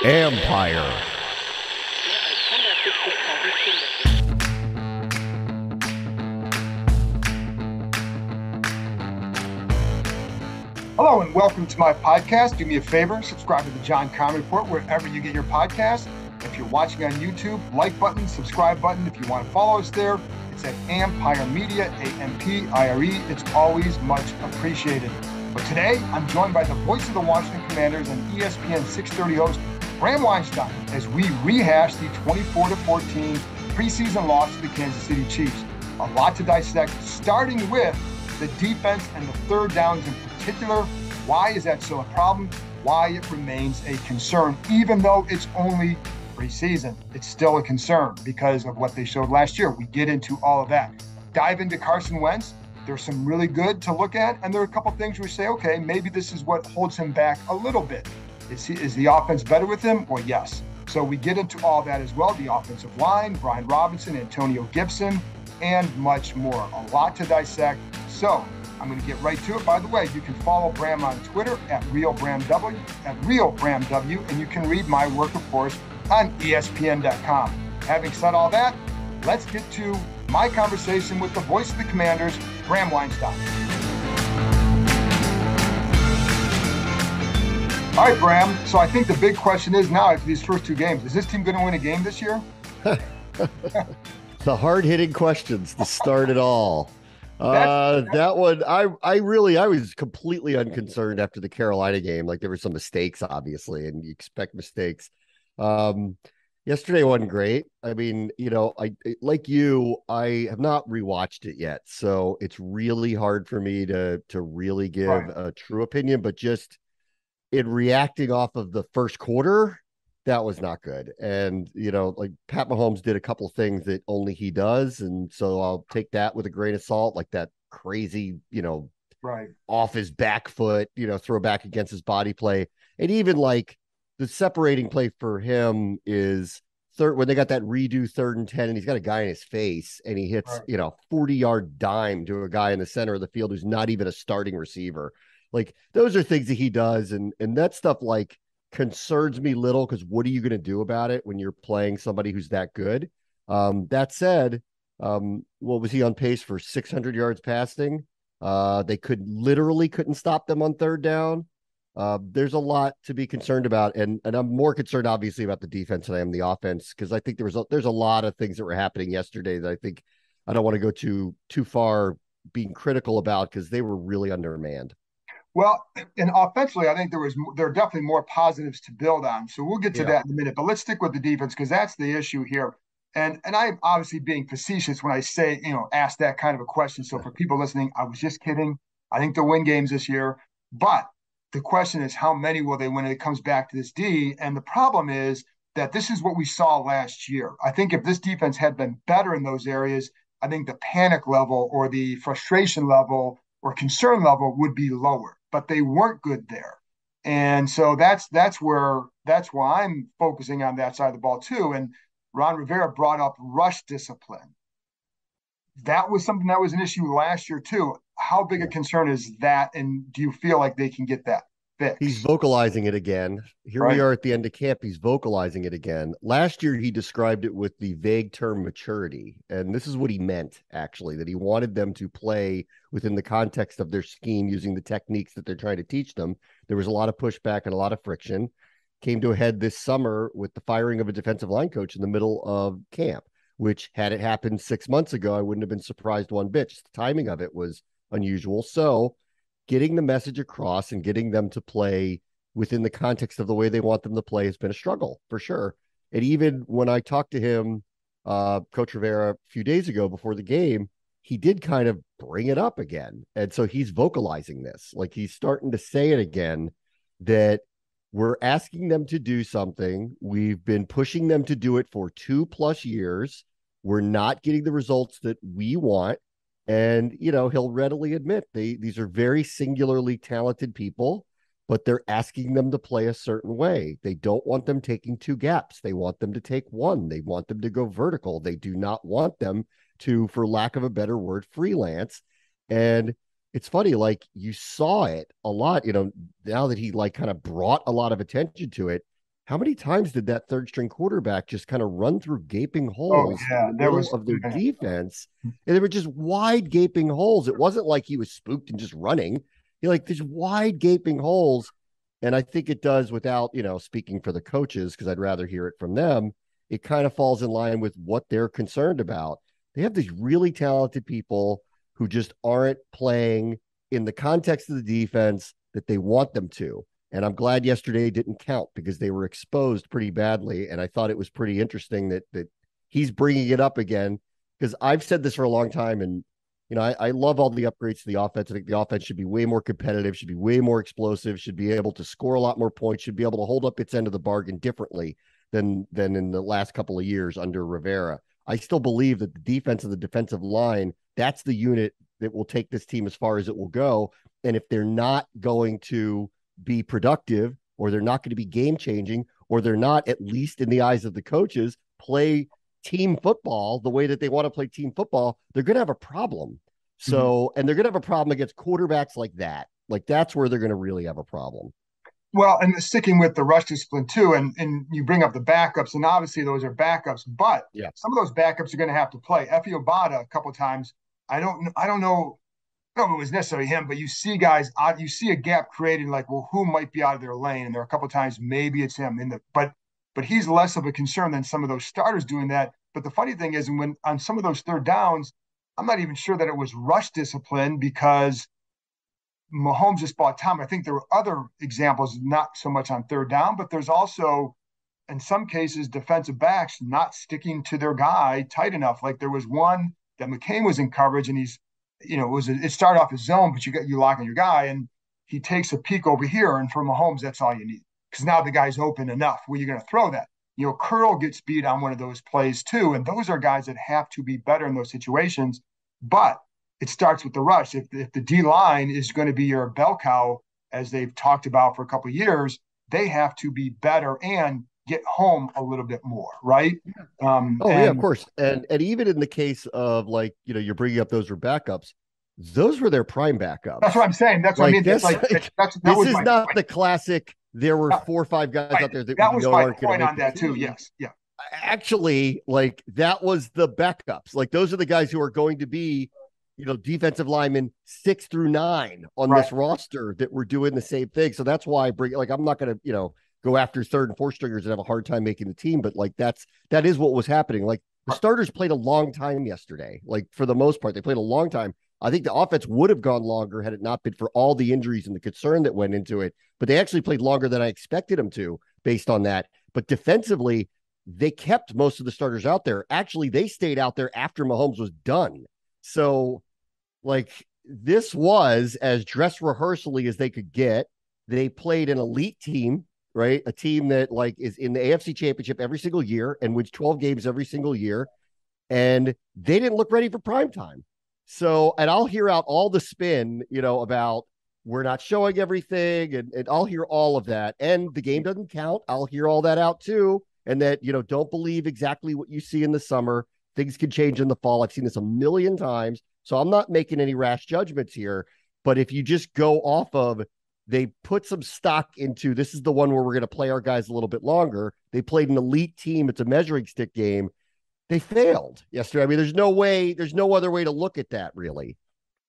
Empire. Hello and welcome to my podcast. Do me a favor, subscribe to the John Conn Report wherever you get your podcast. If you're watching on YouTube, like button, subscribe button. If you want to follow us there, it's at Empire Media, A-M-P-I-R-E. It's always much appreciated. But today, I'm joined by the voice of the Washington Commanders and ESPN 630 host, Bram Weinstein, as we rehash the 24-14 preseason loss to the Kansas City Chiefs. A lot to dissect, starting with the defense and the third downs in particular. Why is that still a problem? Why it remains a concern, even though it's only preseason. It's still a concern because of what they showed last year. We get into all of that. Dive into Carson Wentz. There's some really good to look at, and there are a couple things we say, okay, maybe this is what holds him back a little bit. Is the offense better with him? Well, yes. So we get into all that as well. The offensive line, Brian Robinson, Antonio Gibson, and much more. A lot to dissect. So I'm going to get right to it. By the way, you can follow Bram on Twitter at RealBramW, and you can read my work, of course, on ESPN.com. Having said all that, let's get to my conversation with the voice of the Commanders, Bram Weinstein. All right, Bram. So I think the big question is now, after these first two games, is this team going to win a game this year? The hard-hitting questions to start it all. That one, I was completely unconcerned after the Carolina game. Like, there were some mistakes, obviously, and you expect mistakes. Yesterday wasn't great. I mean, like you, I have not rewatched it yet, so it's really hard for me to really give a true opinion. But just in reacting off of the first quarter, that was not good. And, like Pat Mahomes did a couple of things that only he does. And so I'll take that with a grain of salt, like that crazy, off his back foot, throw back against his body play. And even like the separating play for him is when they got that redo 3rd and 10, and he's got a guy in his face and he hits, 40-yard dime to a guy in the center of the field who's not even a starting receiver. Like, those are things that he does. And that stuff, like, concerns me little, because what are you going to do about it when you're playing somebody who's that good? That said, what was he on pace for 600 yards passing? They couldn't stop them on 3rd down. There's a lot to be concerned about, and I'm more concerned obviously about the defense than I am the offense, because I think there's a lot of things that were happening yesterday that I think I don't want to go too far being critical about, because they were really undermanned. Well, and offensively, I think there are definitely more positives to build on. So we'll get to that in a minute. But let's stick with the defense, because that's the issue here. And I'm obviously being facetious when I say, ask that kind of a question. So for people listening, I was just kidding. I think they'll win games this year. But the question is, how many will they win? And it comes back to this D. And the problem is that this is what we saw last year. I think if this defense had been better in those areas, I think the panic level or the frustration level or concern level would be lower. But they weren't good there. And so that's where I'm focusing on that side of the ball too. And Ron Rivera brought up rush discipline. That was something that was an issue last year too. How big a concern is that? And do you feel like they can get that fixed? He's vocalizing it again. Here we are at the end of camp. He's vocalizing it again. Last year, he described it with the vague term maturity. And this is what he meant, actually, that he wanted them to play within the context of their scheme using the techniques that they're trying to teach them. There was a lot of pushback and a lot of friction. Came to a head this summer with the firing of a defensive line coach in the middle of camp, which, had it happened 6 months ago, I wouldn't have been surprised one bit. Just the timing of it was unusual. So getting the message across and getting them to play within the context of the way they want them to play has been a struggle, for sure. And even when I talked to him, Coach Rivera, a few days ago before the game, he did kind of bring it up again. And so he's vocalizing this. Like, he's starting to say it again, that we're asking them to do something. We've been pushing them to do it for 2+ years. We're not getting the results that we want. And, he'll readily admit these are very singularly talented people, but they're asking them to play a certain way. They don't want them taking 2 gaps. They want them to take 1. They want them to go vertical. They do not want them to, for lack of a better word, freelance. And it's funny, like you saw it a lot, now that he like kind of brought a lot of attention to it. How many times did that third string quarterback just kind of run through gaping Oh holes in yeah, the there middle was. of their defense? And they were just wide gaping holes. It wasn't like he was spooked and just running. He like these wide gaping holes. And I think it does without, speaking for the coaches, because I'd rather hear it from them. It kind of falls in line with what they're concerned about. They have these really talented people who just aren't playing in the context of the defense that they want them to. And I'm glad yesterday didn't count because they were exposed pretty badly. And I thought it was pretty interesting that he's bringing it up again, because I've said this for a long time. And, I love all the upgrades to the offense. I think the offense should be way more competitive, should be way more explosive, should be able to score a lot more points, should be able to hold up its end of the bargain differently than in the last couple of years under Rivera. I still believe that the defense and the defensive line, that's the unit that will take this team as far as it will go. And if they're not going to be productive, or they're not going to be game changing, or they're not, at least in the eyes of the coaches, play team football the way that they want to play team football, they're going to have a problem. So, and they're going to have a problem against quarterbacks like that. Like that's where they're going to really have a problem. Well, and sticking with the rush discipline too, and you bring up the backups, and obviously those are backups, but Yeah. some of those backups are going to have to play. Effie Obada a couple of times. I don't know if it was necessarily him, but you see guys out, you see a gap created, like, well, who might be out of their lane? And there are a couple of times maybe it's him but he's less of a concern than some of those starters doing that. But the funny thing is, when on some of those third downs, I'm not even sure that it was rush discipline because Mahomes just bought time. I think there were other examples, not so much on third down, but there's also, in some cases, defensive backs not sticking to their guy tight enough. Like there was one that McCain was in coverage, and it started off his zone, but you lock on your guy, and he takes a peek over here, and for Mahomes, that's all you need because now the guy's open enough. Where you're going to throw that? Curl gets beat on one of those plays too, and those are guys that have to be better in those situations. But it starts with the rush. If the D line is going to be your bell cow, as they've talked about for a couple of years, they have to be better and get home a little bit more, right? Oh yeah, of course. And even in the case of like, you're bringing up those were backups. Those were their prime that's what backups. I'm saying. That's what I Like mean. this, That this was is my not point. the classic. There were That, 4 or 5 guys right. out there that That we was know my aren't going to point make on the that too. team. Yes. Yeah. Actually, like that was the backups. Like those are the guys who are going to be, defensive linemen 6 through 9 on Right. this roster that were doing the same thing. So that's why I bring like I'm not going to, go after third and fourth stringers and have a hard time making the team. But like that is what was happening. Like the starters played a long time yesterday. Like for the most part, they played a long time. I think the offense would have gone longer had it not been for all the injuries and the concern that went into it. But they actually played longer than I expected them to based on that. But defensively, they kept most of the starters out there. Actually, they stayed out there after Mahomes was done. So, like, this was as dress rehearsally as they could get. They played an elite team, right? A team that like is in the AFC Championship every single year and wins 12 games every single year. And they didn't look ready for prime time. So, and I'll hear out all the spin, about we're not showing everything, and I'll hear all of that. And the game doesn't count. I'll hear all that out too. And that, don't believe exactly what you see in the summer. Things can change in the fall. I've seen this a million times. So I'm not making any rash judgments here. But if you just go off of, they put some stock into this is the one where we're going to play our guys a little bit longer. They played an elite team. It's a measuring stick game. They failed yesterday. I mean, there's no other way to look at that, really.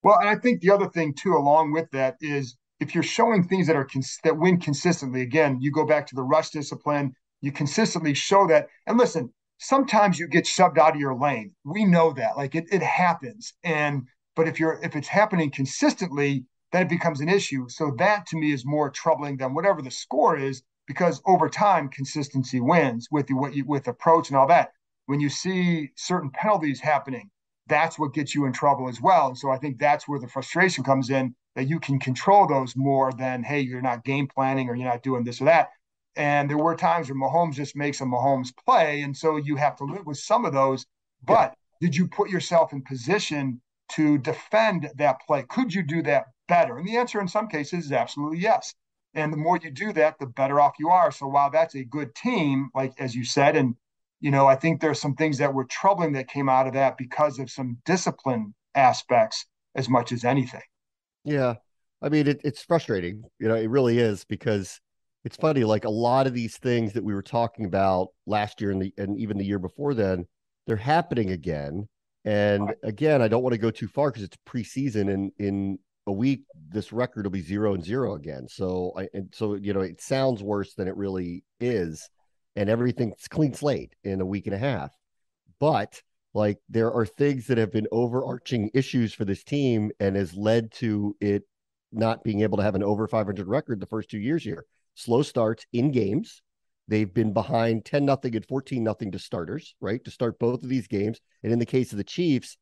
Well, and I think the other thing too, along with that, is if you're showing things that win consistently. Again, you go back to the rush discipline. You consistently show that. And listen, sometimes you get shoved out of your lane. We know that, like it happens. But if it's happening consistently, then it becomes an issue. So that to me is more troubling than whatever the score is, because over time consistency wins with approach and all that. When you see certain penalties happening, that's what gets you in trouble as well. And so I think that's where the frustration comes in, that you can control those more than, hey, you're not game planning or you're not doing this or that. And there were times where Mahomes just makes a Mahomes play. And so you have to live with some of those. Yeah. But did you put yourself in position to defend that play? Could you do that better? And the answer in some cases is absolutely yes. And the more you do that, the better off you are. So while that's a good team, like as you said, and I think there's some things that were troubling that came out of that because of some discipline aspects as much as anything. Yeah. I mean, it's frustrating. It really is because it's funny. Like a lot of these things that we were talking about last year and even the year before then, they're happening again. And again, I don't want to go too far because it's preseason, and in a week, this record will be 0-0 again. So it sounds worse than it really is, and everything's clean slate in a week and a half. But like there are things that have been overarching issues for this team and has led to it not being able to have an over 500 record the first 2 years here. Slow starts in games. They've been behind 10-0 and 14-0 to starters, right? To start both of these games. And in the case of the Chiefs,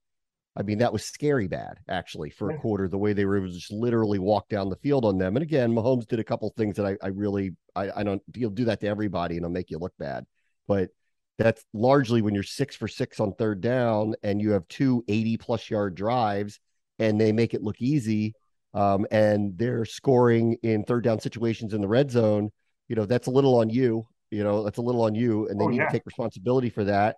I mean, that was scary bad, actually, for a quarter, the way they were just literally walk down the field on them. And again, Mahomes did a couple things that I really, I don't, he'll do that to everybody and it'll make you look bad. But that's largely when you're 6 for 6 on third down and you have two 80+ yard drives and they make it look easy. And they're scoring in third down situations in the red zone. That's a little on you. That's a little on you. And they need to take responsibility for that.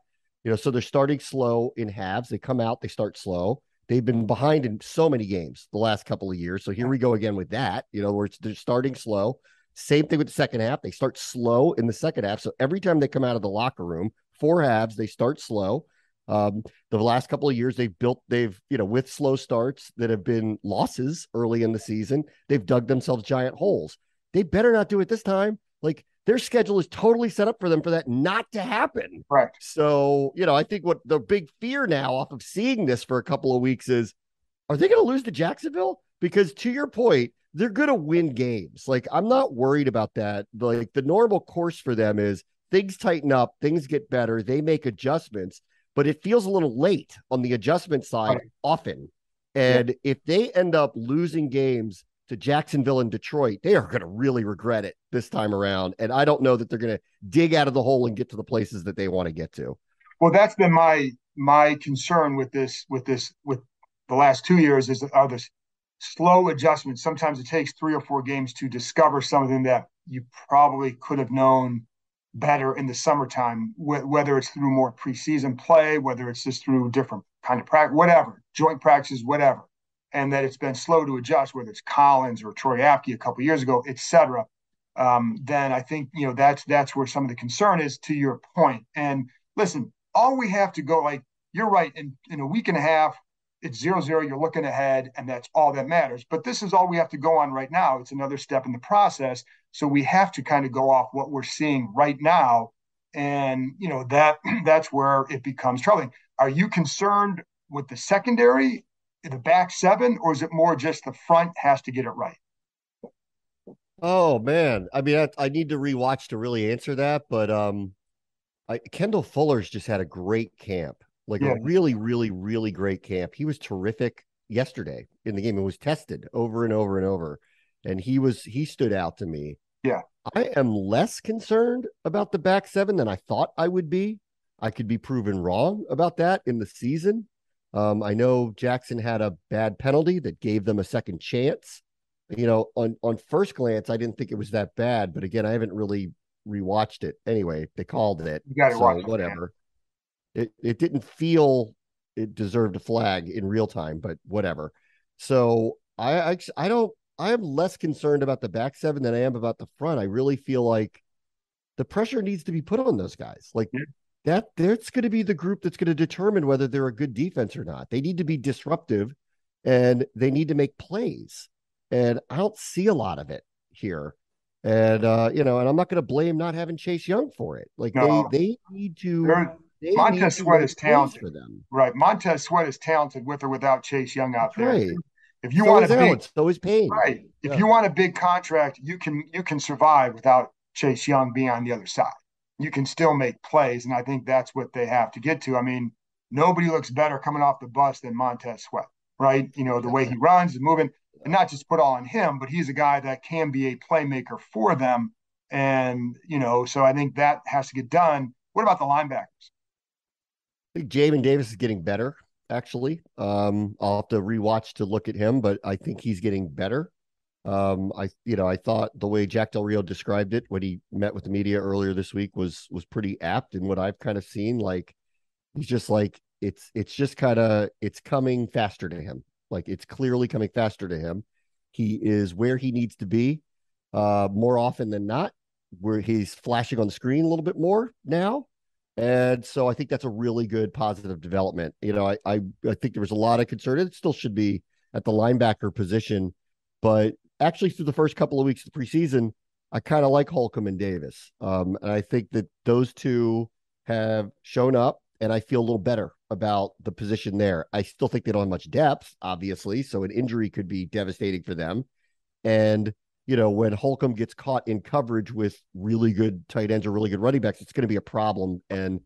So they're starting slow in halves. They come out, they start slow. They've been behind in so many games the last couple of years. So here we go again with that, where they're starting slow. Same thing with the second half. They start slow in the second half. So every time they come out of the locker room, 4 halves, they start slow. The last couple of years, with slow starts that have been losses early in the season, they've dug themselves giant holes. They better not do it this time. Like their schedule is totally set up for them for that not to happen. Right. So, I think what the big fear now off of seeing this for a couple of weeks is, are they going to lose to Jacksonville? Because to your point, they're going to win games. Like I'm not worried about that. Like the normal course for them is things tighten up, things get better, they make adjustments, but it feels a little late on the adjustment side often. And if they end up losing games to Jacksonville and Detroit, they are going to really regret it this time around. And I don't know that they're going to dig out of the hole and get to the places that they want to get to. Well, that's been my concern with the last 2 years are the slow adjustments. Sometimes it takes 3 or 4 games to discover something that you probably could have known better in the summertime, whether it's through more preseason play, whether it's just through different kind of practice, whatever, joint practices, whatever. And that it's been slow to adjust, whether it's Collins or Troy Apke a couple of years ago, et cetera. Then I think, that's where some of the concern is, to your point. And listen, all we have to go, like, you're right, in a week and a half, it's 0-0, you're looking ahead, and that's all that matters. But this is all we have to go on right now. It's another step in the process. So we have to kind of go off what we're seeing right now. And, that's where it becomes troubling. Are you concerned with the secondary, the back seven, or is it more just the front has to get it right? Oh man. I mean, I need to rewatch to really answer that, but Kendall Fuller's just had a great camp, like a really, really, really great camp. He was terrific yesterday in the game. It was tested over and over and over. And he stood out to me. Yeah. I am less concerned about the back seven than I thought I would be. I could be proven wrong about that in the season. I know Jackson had a bad penalty that gave them a second chance. On first glance, I didn't think it was that bad, but again, I haven't really rewatched it. Anyway, they called it. You got to watch it, whatever. It didn't feel it deserved a flag in real time, but whatever. So I am less concerned about the back seven than I am about the front. I really feel like the pressure needs to be put on those guys. Like that's going to be the group that's going to determine whether they're a good defense or not. They need to be disruptive and they need to make plays. And I don't see a lot of it here. And and I'm not going to blame not having Chase Young for it. Like they need to. Montez Sweat is talented for them, right? Montez Sweat is talented with or without Chase Young out there. Right. If you want a big, so is Payne. Right. If you want a big contract, you can survive without Chase Young being on the other side. You can still make plays, and I think that's what they have to get to. I mean, nobody looks better coming off the bus than Montez Sweat, right? The way he runs and moving. And not just put all on him, but he's a guy that can be a playmaker for them. And, so I think that has to get done. What about the linebackers? I think Jamin Davis is getting better, actually. I'll have to rewatch to look at him, but I think he's getting better. I thought the way Jack Del Rio described it when he met with the media earlier this week was pretty apt. And what I've kind of seen, like, he's just like, it's just kind of, it's coming faster to him. Like it's clearly coming faster to him. He is where he needs to be more often than not, where he's flashing on the screen a little bit more now. And so I think that's a really good positive development. I think there was a lot of concern. It still should be at the linebacker position, but actually through the first couple of weeks of the preseason, I kind of like Holcomb and Davis. And I think that those two have shown up, and I feel a little better about the position there. I still think they don't have much depth, obviously, so an injury could be devastating for them. And when Holcomb gets caught in coverage with really good tight ends or really good running backs, it's going to be a problem. And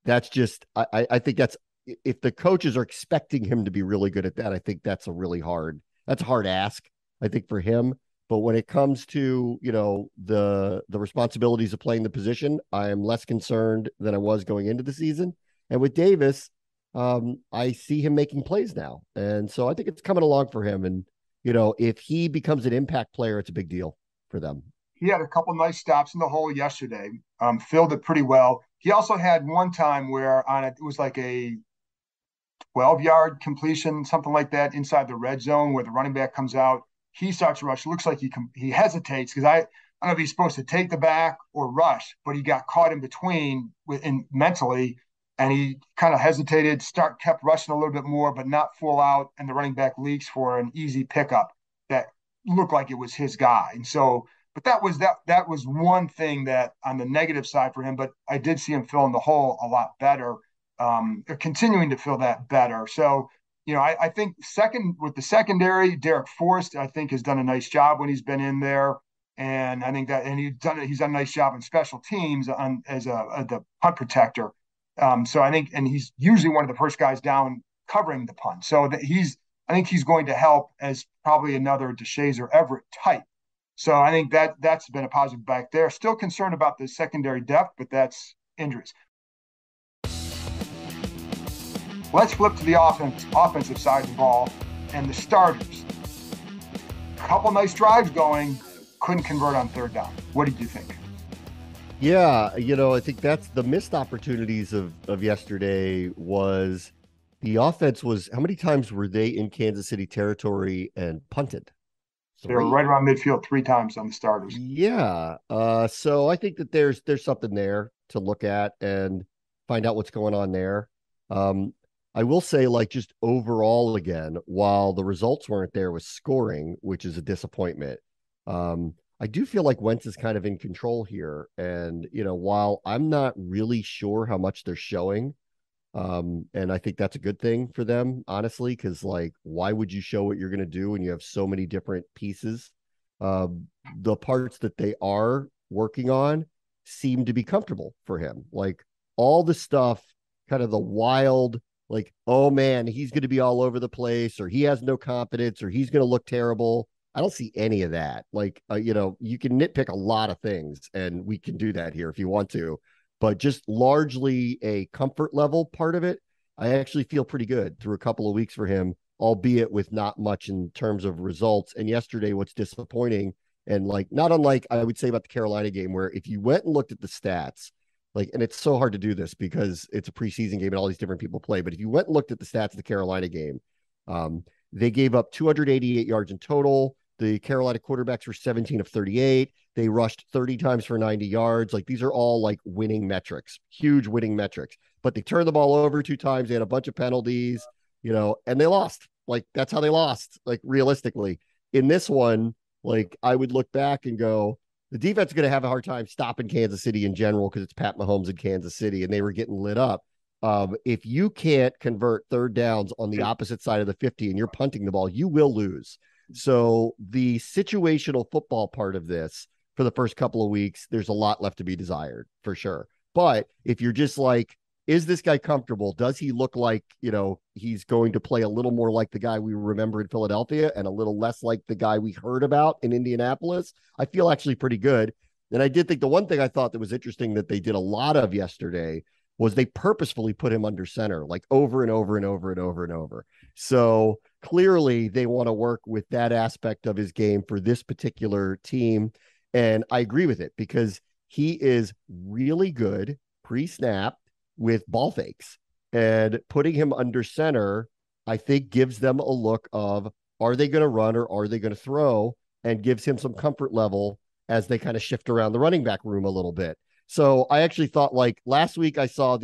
that's just, I think that's, if the coaches are expecting him to be really good at that, I think that's a hard ask, I think, for him. But when it comes to, the responsibilities of playing the position, I am less concerned than I was going into the season. And with Davis, I see him making plays now. And so I think it's coming along for him. And, if he becomes an impact player, it's a big deal for them. He had a couple nice stops in the hole yesterday, filled it pretty well. He also had one time where it was like a 12-yard completion, something like that, inside the red zone where the running back comes out. He starts to rush. It looks like he hesitates because I don't know if he's supposed to take the back or rush, but he got caught in between mentally, and he kind of hesitated, kept rushing a little bit more, but not full out, and the running back leaks for an easy pickup that looked like it was his guy. And so, but that was one thing that on the negative side for him, but I did see him filling the hole a lot better, continuing to fill that better. So, I think with the secondary, Derek Forrest, I think, has done a nice job when he's been in there. And I think he's done a nice job in special teams as the punt protector. So I think, and he's usually one of the first guys down covering the punt. So I think he's going to help as probably another Deshaies or Everett type. So I think that's been a positive back there. Still concerned about the secondary depth, but that's injuries. Let's flip to the offensive side of the ball and the starters. A couple nice drives going, couldn't convert on third down. What did you think? Yeah, I think that's the missed opportunities of yesterday. Was the offense was, how many times were they in Kansas City territory and punted? They were right around midfield 3 times on the starters. Yeah. So I think that there's something there to look at and find out what's going on there. I will say, like, just overall, again, while the results weren't there with scoring, which is a disappointment, I do feel like Wentz is kind of in control here. And, while I'm not really sure how much they're showing, and I think that's a good thing for them, honestly, because, like, why would you show what you're going to do when you have so many different pieces? The parts that they are working on seem to be comfortable for him. Like, all the stuff, kind of the wild, like, oh man, he's going to be all over the place, or he has no confidence, or he's going to look terrible. I don't see any of that. Like, you can nitpick a lot of things, and we can do that here if you want to, but just largely a comfort level part of it, I actually feel pretty good through a couple of weeks for him, albeit with not much in terms of results. And yesterday, what's disappointing, and like not unlike I would say about the Carolina game, where if you went and looked at the stats, like, and it's so hard to do this because it's a preseason game and all these different people play, but if you went and looked at the stats of the Carolina game, they gave up 288 yards in total. The Carolina quarterbacks were 17 of 38. They rushed 30 times for 90 yards. Like, these are all like winning metrics, huge winning metrics, but they turned the ball over 2 times. They had a bunch of penalties, and they lost. Like, that's how they lost. Like, realistically, in this one, like, I would look back and go, the defense is going to have a hard time stopping Kansas City in general because it's Pat Mahomes in Kansas City, and they were getting lit up. If you can't convert third downs on the opposite side of the 50 and you're punting the ball, you will lose. So the situational football part of this for the first couple of weeks, there's a lot left to be desired for sure. But if you're just like, is this guy comfortable? Does he look like, he's going to play a little more like the guy we remember in Philadelphia and a little less like the guy we heard about in Indianapolis? I feel actually pretty good. And I did think the one thing I thought that was interesting that they did a lot of yesterday was they purposefully put him under center, like over and over and over and over and over. So clearly they want to work with that aspect of his game for this particular team. And I agree with it because he is really good pre-snap with ball fakes, and putting him under center, I think, gives them a look of, are they going to run or are they going to throw, and gives him some comfort level as they kind of shift around the running back room a little bit. So I actually thought, like, last week I saw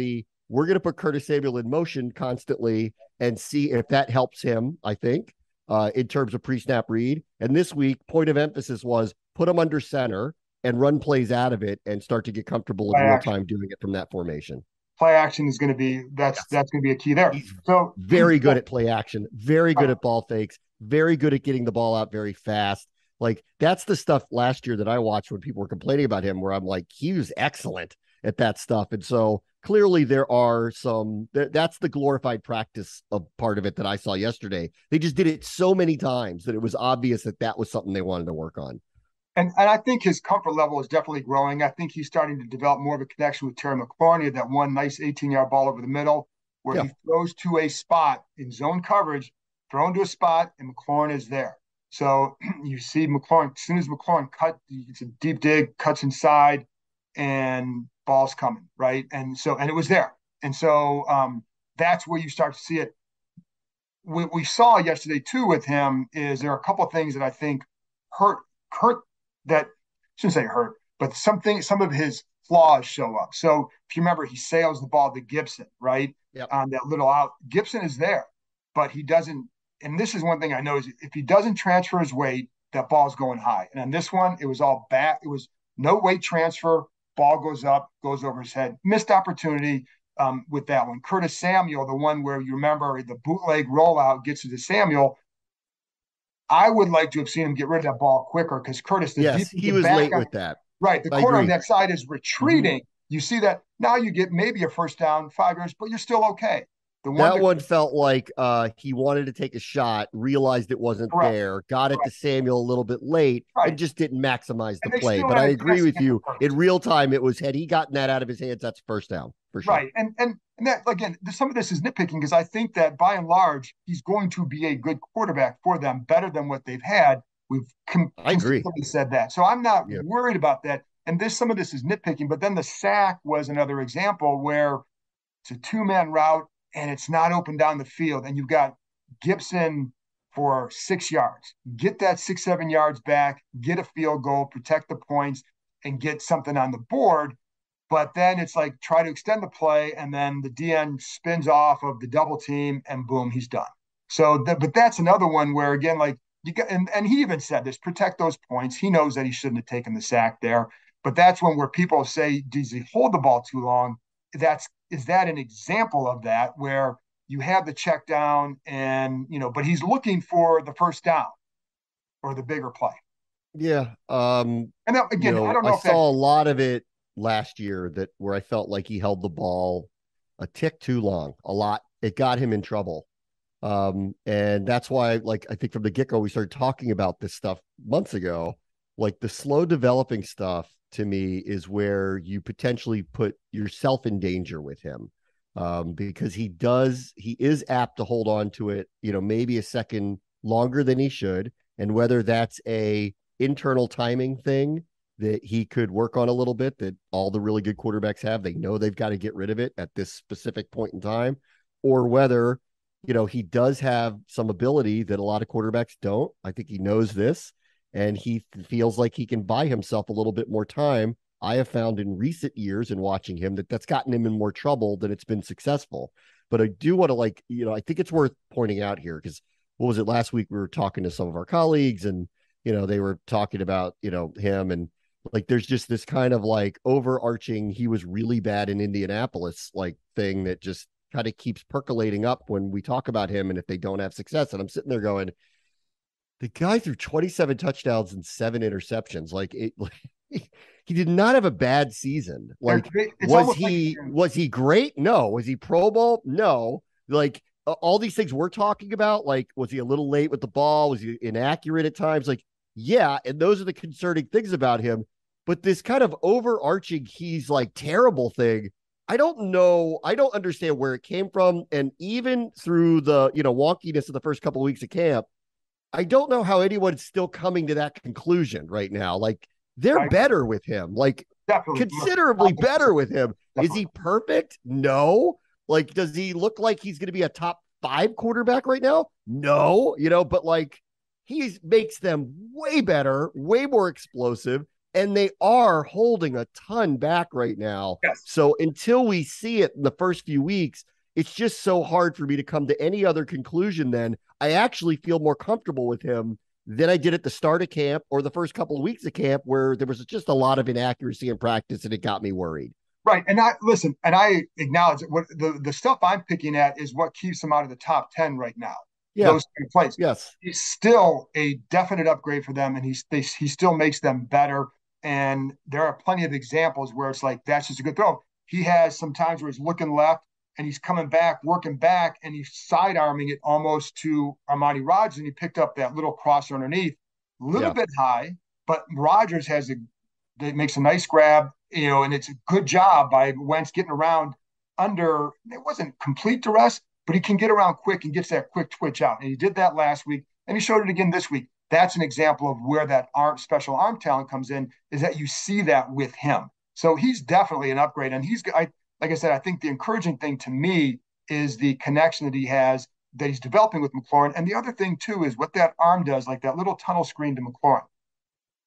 we're going to put Curtis Samuel in motion constantly and see if that helps him, I think, in terms of pre-snap read. And this week, point of emphasis was put him under center and run plays out of it and start to get comfortable in real time doing it from that formation. Play action is going to be that's going to be a key there. He's so very good at play action, very good at ball fakes, very good at getting the ball out very fast. Like, that's the stuff last year that I watched when people were complaining about him, where I'm like, he was excellent at that stuff. And so clearly there are that's the glorified practice of part of it that I saw yesterday. They just did it so many times that it was obvious that that was something they wanted to work on. And I think his comfort level is definitely growing. I think he's starting to develop more of a connection with Terry McLaurin. He had that one nice 18-yard ball over the middle where he throws to a spot in zone coverage, thrown to a spot, and McLaurin is there. So you see McLaurin, as soon as McLaurin it's a deep dig, cuts inside, and ball's coming, right? And it was there. And so that's where you start to see it. What we saw yesterday, too, with him is there are a couple of things that I think hurt that shouldn't say hurt, but some of his flaws show up. So if you remember, he sails the ball to Gibson, right? Yep. On that little out. Gibson is there, but he doesn't. And this is one thing I know is if he doesn't transfer his weight, that ball's going high. And on this one, it was all back. It was no weight transfer. Ball goes up, goes over his head. Missed opportunity with that one. Curtis Samuel, the one where you remember the bootleg rollout gets to Samuel. I would like to have seen him get rid of that ball quicker because Curtis, he was late with that. Right. The corner on that side is retreating. Mm-hmm. You see that now you get maybe a first down, 5 yards, but you're still okay. That one felt like he wanted to take a shot, realized it wasn't there, got it to Samuel a little bit late, and just didn't maximize the play. But I agree with you. In real time, it was, had he gotten that out of his hands, that's first down for sure. Right. And that, again, some of this is nitpicking because I think that by and large, he's going to be a good quarterback for them, better than what they've had. I agree. Said that. So I'm not worried about that. And some of this is nitpicking, but then the sack was another example where it's a 2-man route and it's not open down the field. And you've got Gibson for 6 yards. Get that 6-7 yards back, get a field goal, protect the points, and get something on the board. But then it's like try to extend the play, and then the DN spins off of the double team, and boom, he's done. So, but that's another one where, again, like you got, and he even said this: protect those points. He knows that he shouldn't have taken the sack there, but that's when where people say, does he hold the ball too long? Is that an example of that where you have the check down and but he's looking for the first down or the bigger play. Yeah. And then, again, I don't know. I saw a lot of it last year where I felt like he held the ball a tick too long, a lot. It got him in trouble. And that's why, like, I think from the get-go, we started talking about this stuff months ago. Like, the slow developing stuff to me is where you potentially put yourself in danger with him. Because he is apt to hold on to it, maybe a second longer than he should. And whether that's a internal timing thing that he could work on a little bit, that all the really good quarterbacks have, they know they've got to get rid of it at this specific point in time, or whether, he does have some ability that a lot of quarterbacks don't. I think he knows this, and he feels like he can buy himself a little bit more time. I have found in recent years in watching him that's gotten him in more trouble than it's been successful. But I do want to I think it's worth pointing out here, because what was it last week? We were talking to some of our colleagues, and, they were talking about, him, and like, there's just this kind of like overarching, he was really bad in Indianapolis, like, thing that just kind of keeps percolating up when we talk about him and if they don't have success. And I'm sitting there going, the guy threw 27 touchdowns and 7 interceptions. He did not have a bad season. Like, was he great? No. Was he Pro Bowl? No. Like, all these things we're talking about, like, was he a little late with the ball? Was he inaccurate at times? Like, yeah. And those are the concerning things about him. But this kind of overarching, he's like terrible thing, I don't know. I don't understand where it came from. And even through the, wonkiness of the first couple of weeks of camp, I don't know how anyone's still coming to that conclusion right now. Like, they're better with him, like, considerably better with him. Is he perfect? No. Like, does he look like he's going to be a top 5 quarterback right now? No, but like, he makes them way better, way more explosive, and they are holding a ton back right now. Yes. So until we see it in the first few weeks, it's just so hard for me to come to any other conclusion than I actually feel more comfortable with him than I did at the start of camp or the first couple of weeks of camp, where there was just a lot of inaccuracy in practice and it got me worried. Right. And I acknowledge that what the stuff I'm picking at is what keeps him out of the top 10 right now. Yeah. Those three plays. Yes. He's still a definite upgrade for them, and he still makes them better. And there are plenty of examples where it's like that's just a good throw. He has some times where he's looking left and he's coming back, working back, and he's side arming it almost to Armani Rogers, and he picked up that little crosser underneath, a little bit high, but Rogers makes a nice grab, and it's a good job by Wentz getting around under. It wasn't complete duress, but he can get around quick and gets that quick twitch out. And he did that last week, and he showed it again this week. That's an example of where that special arm talent comes in, is that you see that with him. So he's definitely an upgrade. And like I said, I think the encouraging thing to me is the connection that he has, that he's developing with McLaurin. And the other thing, too, is what that arm does, like that little tunnel screen to McLaurin.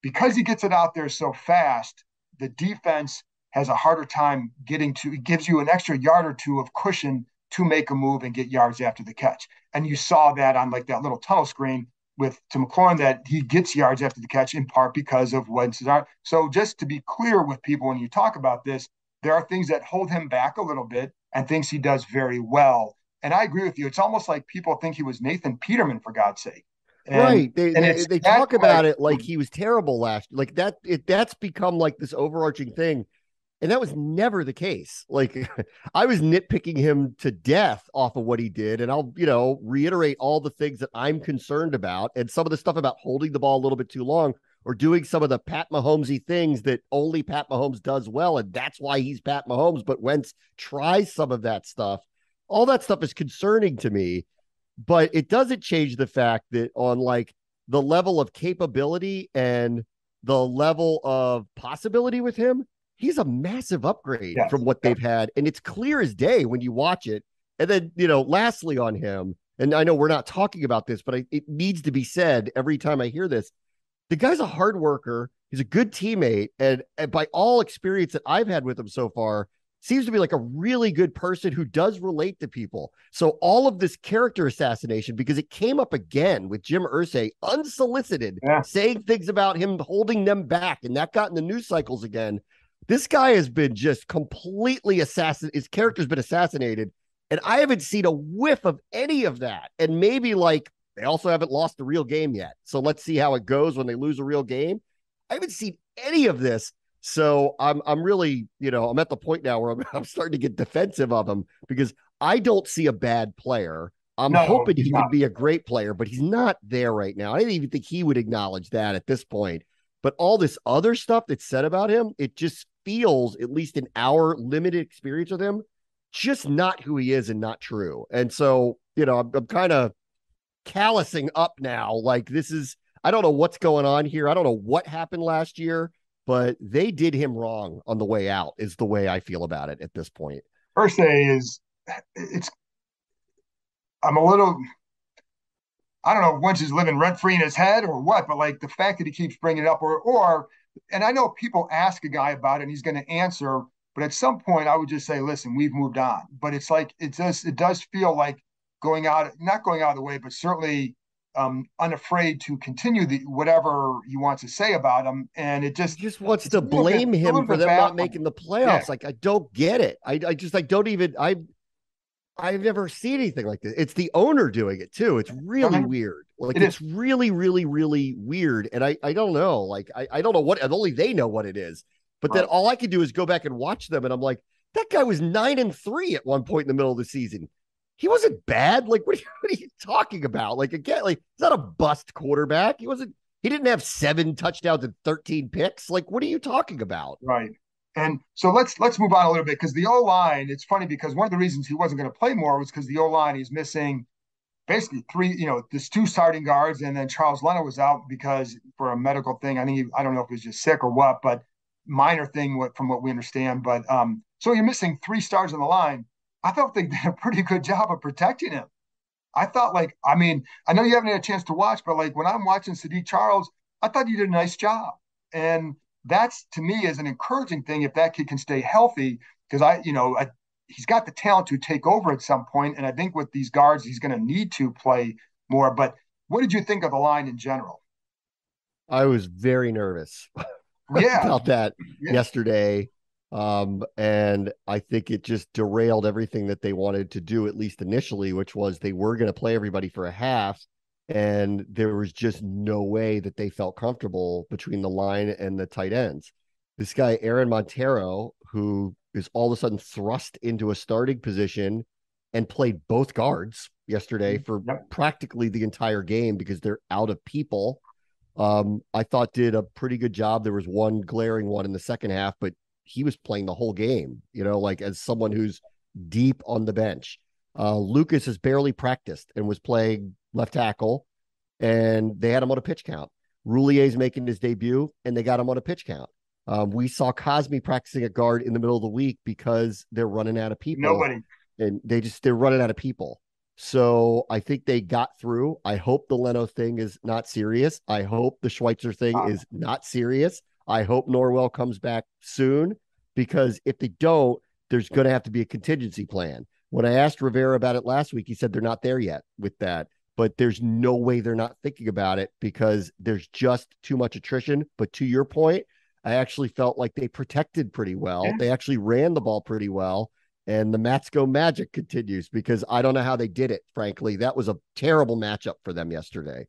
Because he gets it out there so fast, the defense has a harder time getting to. It gives you an extra yard or two of cushion to make a move and get yards after the catch. And you saw that on like that little tunnel screen to McLaurin, that he gets yards after the catch in part because of Wentz's arm. So just to be clear with people, when you talk about this, there are things that hold him back a little bit and things he does very well. And I agree with you. It's almost like people think he was Nathan Peterman, for God's sake. Right. They talk about it like he was terrible last, like that's become like this overarching thing. And that was never the case. Like I was nitpicking him to death off of what he did. And I'll, reiterate all the things that I'm concerned about. And some of the stuff about holding the ball a little bit too long or doing some of the Pat Mahomesy things that only Pat Mahomes does well. And that's why he's Pat Mahomes. But Wentz tries some of that stuff. All that stuff is concerning to me. But it doesn't change the fact that on like the level of capability and the level of possibility with him, he's a massive upgrade from what they've had. And it's clear as day when you watch it. And then, lastly on him, and I know we're not talking about this, but it needs to be said every time I hear this. The guy's a hard worker. He's a good teammate. And by all experience that I've had with him so far, seems to be like a really good person who does relate to people. So all of this character assassination, because it came up again with Jim Irsay unsolicited, saying things about him holding them back. And that got in the news cycles again. This guy has been just completely assassinated. His character's been assassinated. And I haven't seen a whiff of any of that. And maybe like they also haven't lost the real game yet. So let's see how it goes when they lose a real game. I haven't seen any of this. So I'm really, I'm at the point now where I'm starting to get defensive of him because I don't see a bad player. I'm hoping he can be a great player, but he's not there right now. I didn't even think he would acknowledge that at this point. But all this other stuff that's said about him, it just feels, at least in our limited experience with him, just not who he is and not true. And so, I'm kind of callousing up now. Like I don't know what's going on here. I don't know what happened last year. But they did him wrong on the way out is the way I feel about it at this point. Irsay I'm a little, I don't know if Wentz is living rent free in his head or what, but like the fact that he keeps bringing it up and I know people ask a guy about it and he's going to answer, but at some point I would just say, listen, we've moved on. But it's like, it does feel like not going out of the way, but certainly unafraid to continue whatever he wants to say about him. And he just wants to blame him for them not making the playoffs. Yeah. Like, I don't get it. I just like, don't even, I've never seen anything like this. It's the owner doing it too. It's really weird. Like it's really, really, really weird. And I don't know, like, I don't know what, only they know what it is, but then all I can do is go back and watch them. And I'm like, that guy was 9-3 at one point in the middle of the season. He wasn't bad. Like, what are you talking about? Like, again, like, he's not a bust quarterback. He didn't have 7 touchdowns and 13 picks. Like, what are you talking about? Right. And so let's move on a little bit because the O-line, it's funny because one of the reasons he wasn't going to play more was because the O-line, he's missing basically 3, there's 2 starting guards, and then Charles Leonard was out because for a medical thing. I don't know if he was just sick or what, but minor thing from what we understand. But so you're missing 3 stars on the line. I thought they did a pretty good job of protecting him. I thought, like, I mean, I know you haven't had a chance to watch, but like when I'm watching Sadiq Charles, I thought he did a nice job. And that's to me is an encouraging thing if that kid can stay healthy, because he's got the talent to take over at some point. And I think with these guards, he's going to need to play more. But what did you think of the line in general? I was very nervous Yeah, about that yeah, yesterday. And I think it just derailed everything that they wanted to do, at least initially, which was they were going to play everybody for a half. And there was just no way that they felt comfortable between the line and the tight ends. This guy, Aaron Montero, who is all of a sudden thrust into a starting position and played both guards yesterday for yep. practically the entire game because they're out of people. I thought did a pretty good job. There was one glaring one in the second half, but he was playing the whole game, like as someone who's deep on the bench. Lucas has barely practiced and was playing left tackle, and they had him on a pitch count. Roulier's making his debut, and they got him on a pitch count. We saw Cosme practicing at guard in the middle of the week because they're running out of people, Nobody. and they're running out of people. So I think they got through. I hope the Leno thing is not serious. I hope the Schweitzer thing is not serious. I hope Norwell comes back soon, because if they don't, there's going to have to be a contingency plan. When I asked Rivera about it last week, he said they're not there yet with that, but there's no way they're not thinking about it because there's just too much attrition. But to your point, I actually felt like they protected pretty well. Yeah. They actually ran the ball pretty well. And the Matsko magic continues because I don't know how they did it, frankly. That was a terrible matchup for them yesterday.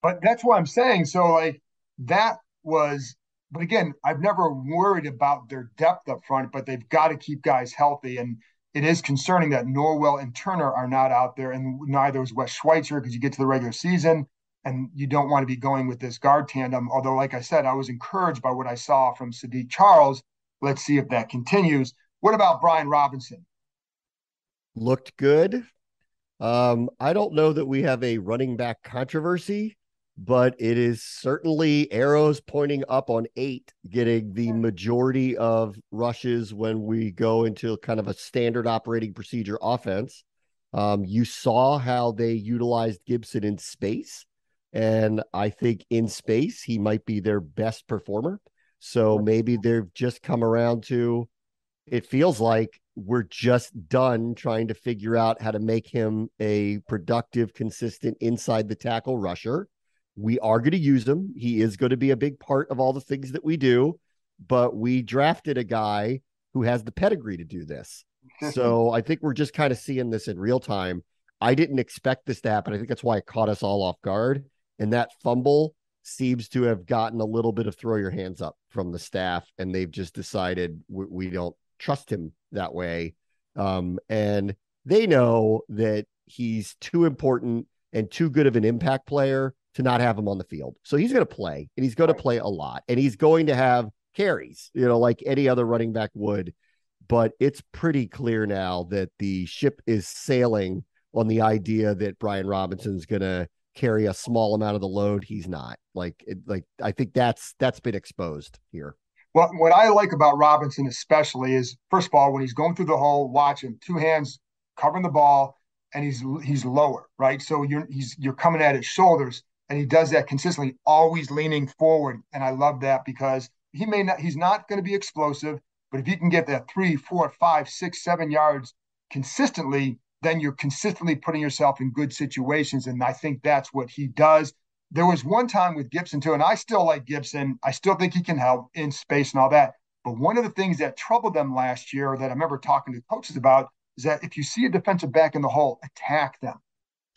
But that's what I'm saying. So like that was, but again, I've never worried about their depth up front, but they've got to keep guys healthy. And it is concerning that Norwell and Turner are not out there, and neither is Wes Schweitzer because you get to the regular season and you don't want to be going with this guard tandem. Although, like I said, I was encouraged by what I saw from Sadiq Charles. Let's see if that continues. What about Brian Robinson? Looked good. I don't know that we have a running back controversy, but it is certainly arrows pointing up on 8, getting the majority of rushes when we go into kind of a standard operating procedure offense. You saw how they utilized Gibson in space, and I think in space he might be their best performer. So maybe they've just come around to, it feels like we're just done trying to figure out how to make him a productive, consistent inside the tackle rusher. We are going to use him. He is going to be a big part of all the things that we do, but we drafted a guy who has the pedigree to do this. So I think we're just kind of seeing this in real time. I didn't expect this to happen. I think that's why it caught us all off guard. And that fumble seems to have gotten a little bit of throw your hands up from the staff, and they've just decided we don't trust him that way. And they know that he's too important and too good of an impact player to not have him on the field. So he's going to play, and he's going to play a lot, and he's going to have carries, like any other running back would. But it's pretty clear now that the ship is sailing on the idea that Brian Robinson's going to carry a small amount of the load. He's not. I think that's been exposed here. Well, what I like about Robinson especially is, first of all, when he's going through the hole, watch him, two hands covering the ball, and he's lower, right? So you're coming at his shoulders, and he does that consistently, always leaning forward. And I love that because he's not going to be explosive, but if you can get that 3, 4, 5, 6, 7 yards consistently, then you're consistently putting yourself in good situations. And I think that's what he does. There was one time with Gibson too, and I still like Gibson. I still think he can help in space and all that. But one of the things that troubled them last year that I remember talking to coaches about is that if you see a defensive back in the hole, attack them.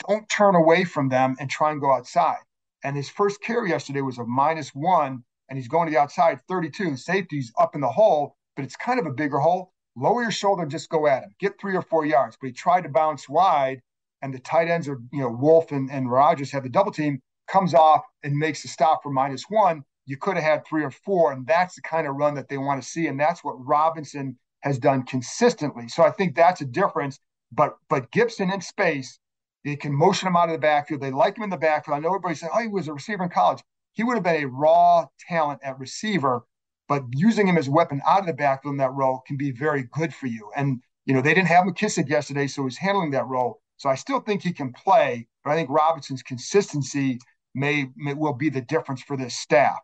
Don't turn away from them and try and go outside. And his first carry yesterday was a -1, and he's going to the outside 32. Safety's up in the hole, but it's kind of a bigger hole. Lower your shoulder and just go at him. Get 3 or 4 yards. But he tried to bounce wide, and the tight ends are, Wolf and Rogers have the double team, comes off and makes a stop for -1. You could have had 3 or 4, and that's the kind of run that they want to see, and that's what Robinson has done consistently. So I think that's a difference. But Gibson in space, they can motion him out of the backfield. They like him in the backfield. I know everybody said, oh, he was a receiver in college. He would have been a raw talent at receiver, but using him as a weapon out of the backfield in that role can be very good for you. And, they didn't have McKissick yesterday, so he's handling that role. So I still think he can play, but I think Robinson's consistency will be the difference for this staff.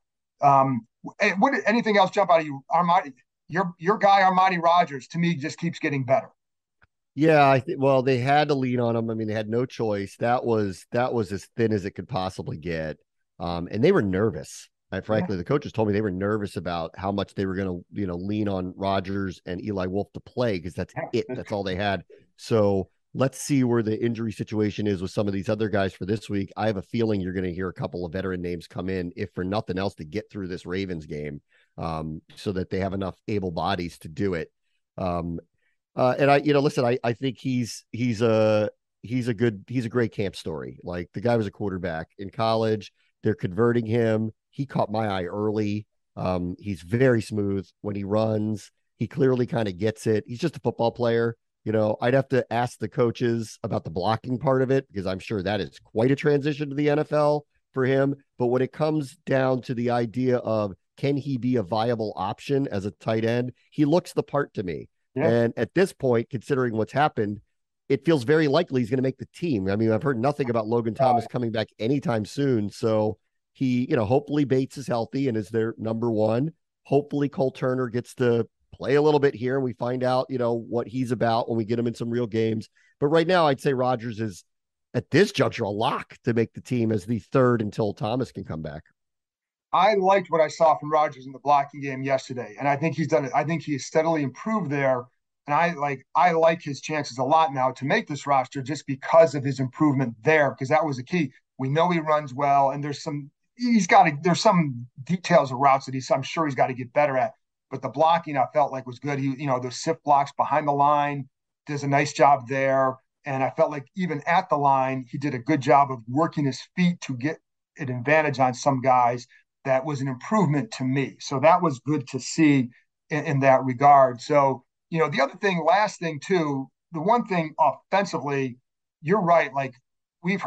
Anything else jump out of you? Armani, your guy Armani Rogers, to me, just keeps getting better. Yeah, I think. Well, they had to lean on him. I mean, they had no choice. That was as thin as it could possibly get, and they were nervous. Frankly, the coaches told me they were nervous about how much they were going to, lean on Rodgers and Eli Wolf to play because that's it. That's all they had. So let's see where the injury situation is with some of these other guys for this week. I have a feeling you're going to hear a couple of veteran names come in, if for nothing else, to get through this Ravens game, so that they have enough able bodies to do it. And listen, I think he's a great camp story. Like, the guy was a quarterback in college. They're converting him. He caught my eye early. He's very smooth when he runs. He clearly kind of gets it. He's just a football player. I'd have to ask the coaches about the blocking part of it, because I'm sure that is quite a transition to the NFL for him. But when it comes down to the idea of, can he be a viable option as a tight end, he looks the part to me. Yeah. And at this point, considering what's happened, it feels very likely he's going to make the team. I mean, I've heard nothing about Logan Thomas coming back anytime soon. So he, hopefully Bates is healthy and is their number one. Hopefully Cole Turner gets to play a little bit here and we find out, what he's about when we get him in some real games. But right now, I'd say Rodgers is, at this juncture, a lock to make the team as the third until Thomas can come back. I liked what I saw from Rodgers in the blocking game yesterday, and I think he's done it. I think he has steadily improved there, and I like his chances a lot now to make this roster just because of his improvement there, because that was the key. We know he runs well, and there's some details of routes that I'm sure he's got to get better at. But the blocking, I felt like, was good. He, those sift blocks behind the line, does a nice job there, and I felt like even at the line, he did a good job of working his feet to get an advantage on some guys. That was an improvement to me. So that was good to see in that regard. So, the other thing, last thing too, the one thing offensively, you're right. Like,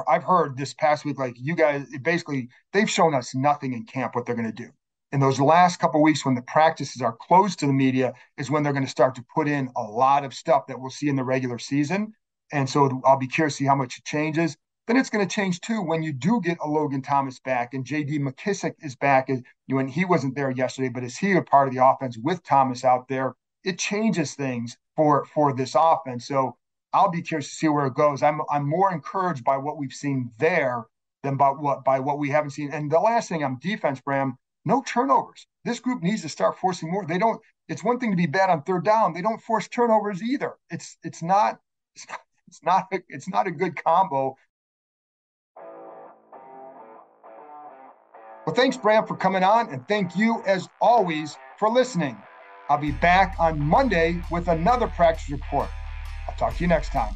I've heard this past week, like, you guys, basically, they've shown us nothing in camp what they're going to do. In those last couple of weeks when the practices are closed to the media is when they're going to start to put in a lot of stuff that we'll see in the regular season. And so I'll be curious to see how much it changes. Then it's going to change too when you do get a Logan Thomas back and J.D. McKissick is back. When he wasn't there yesterday, but is he a part of the offense with Thomas out there? It changes things for this offense. So I'll be curious to see where it goes. I'm more encouraged by what we've seen there than by what we haven't seen. And the last thing on defense, Bram, no turnovers. This group needs to start forcing more. They don't. It's one thing to be bad on third down. They don't force turnovers either. It's not a good combo. Well, thanks, Bram, for coming on, and thank you, as always, for listening. I'll be back on Monday with another practice report. I'll talk to you next time.